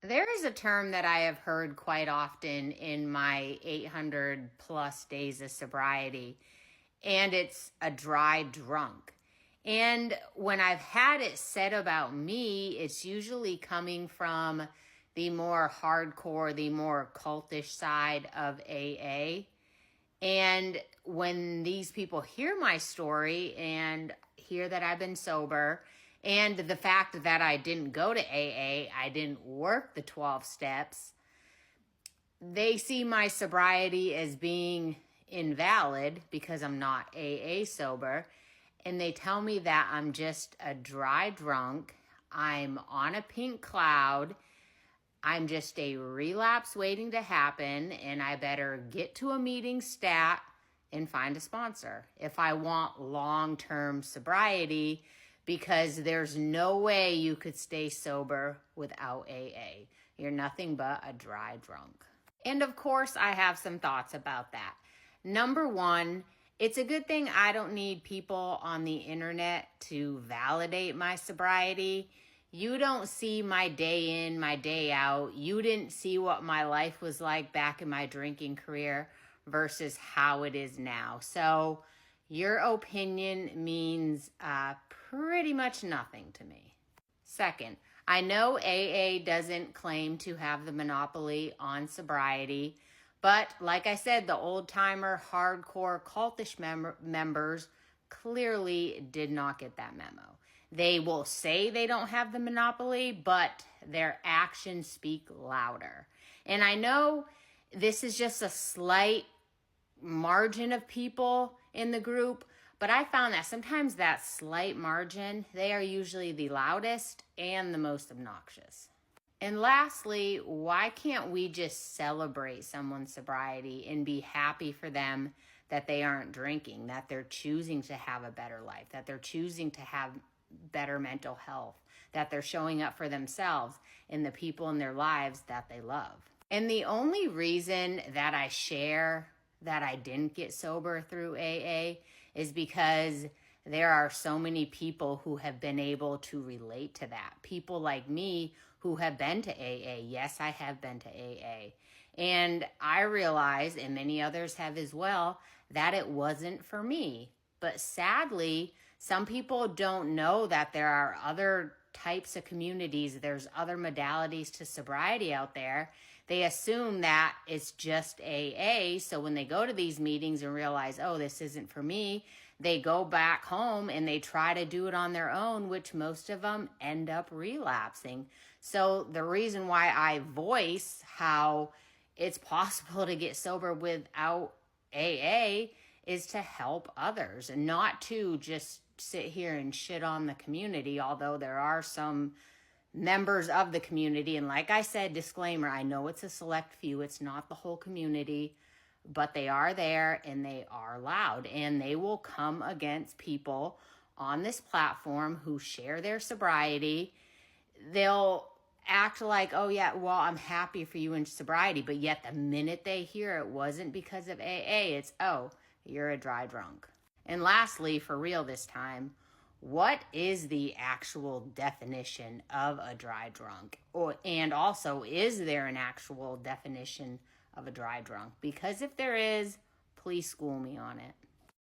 There is a term that I have heard quite often in my 800 plus days of sobriety, and it's a dry drunk. And when I've had it said about me, it's usually coming from the more hardcore, the more cultish side of AA. And when these people hear my story and hear that I've been sober, and the fact that I didn't go to AA, I didn't work the 12 steps, they see my sobriety as being invalid because I'm not AA sober. And they tell me that I'm just a dry drunk. I'm on a pink cloud. I'm just a relapse waiting to happen, and I better get to a meeting stat and find a sponsor if I want long-term sobriety, because there's no way you could stay sober without AA. You're nothing but a dry drunk. And of course, I have some thoughts about that. Number one, it's a good thing I don't need people on the internet to validate my sobriety. You don't see my day in, my day out. You didn't see what my life was like back in my drinking career versus how it is now. So your opinion means pretty much nothing to me. Second, I know AA doesn't claim to have the monopoly on sobriety, but like I said, the old-timer, hardcore, cultish members clearly did not get that memo. They will say they don't have the monopoly, but their actions speak louder. And I know this is just a slight margin of people in the group, but I found that sometimes that slight margin, they are usually the loudest and the most obnoxious. And lastly, why can't we just celebrate someone's sobriety and be happy for them that they aren't drinking, that they're choosing to have a better life, that they're choosing to have better mental health, that they're showing up for themselves and the people in their lives that they love. And the only reason that I share that I didn't get sober through AA is because there are so many people who have been able to relate to that. People like me who have been to AA. Yes, I have been to AA. And I realized, and many others have as well, that it wasn't for me. But sadly, some people don't know that there are other types of communities, there's other modalities to sobriety out there. They assume that it's just AA. So when they go to these meetings and realize, oh, this isn't for me, they go back home and they try to do it on their own, which most of them end up relapsing. So the reason why I voice how it's possible to get sober without AA is to help others and not to just sit here and shit on the community, although there are some members of the community. And like I said, disclaimer, I know it's a select few, it's not the whole community, but they are there and they are loud, and they will come against people on this platform who share their sobriety. They'll act like, oh yeah, well, I'm happy for you in sobriety, but yet the minute they hear it wasn't because of AA, it's, oh, you're a dry drunk. And lastly, for real this time, what is the actual definition of a dry drunk? And also, is there an actual definition of a dry drunk? Because if there is, please school me on it.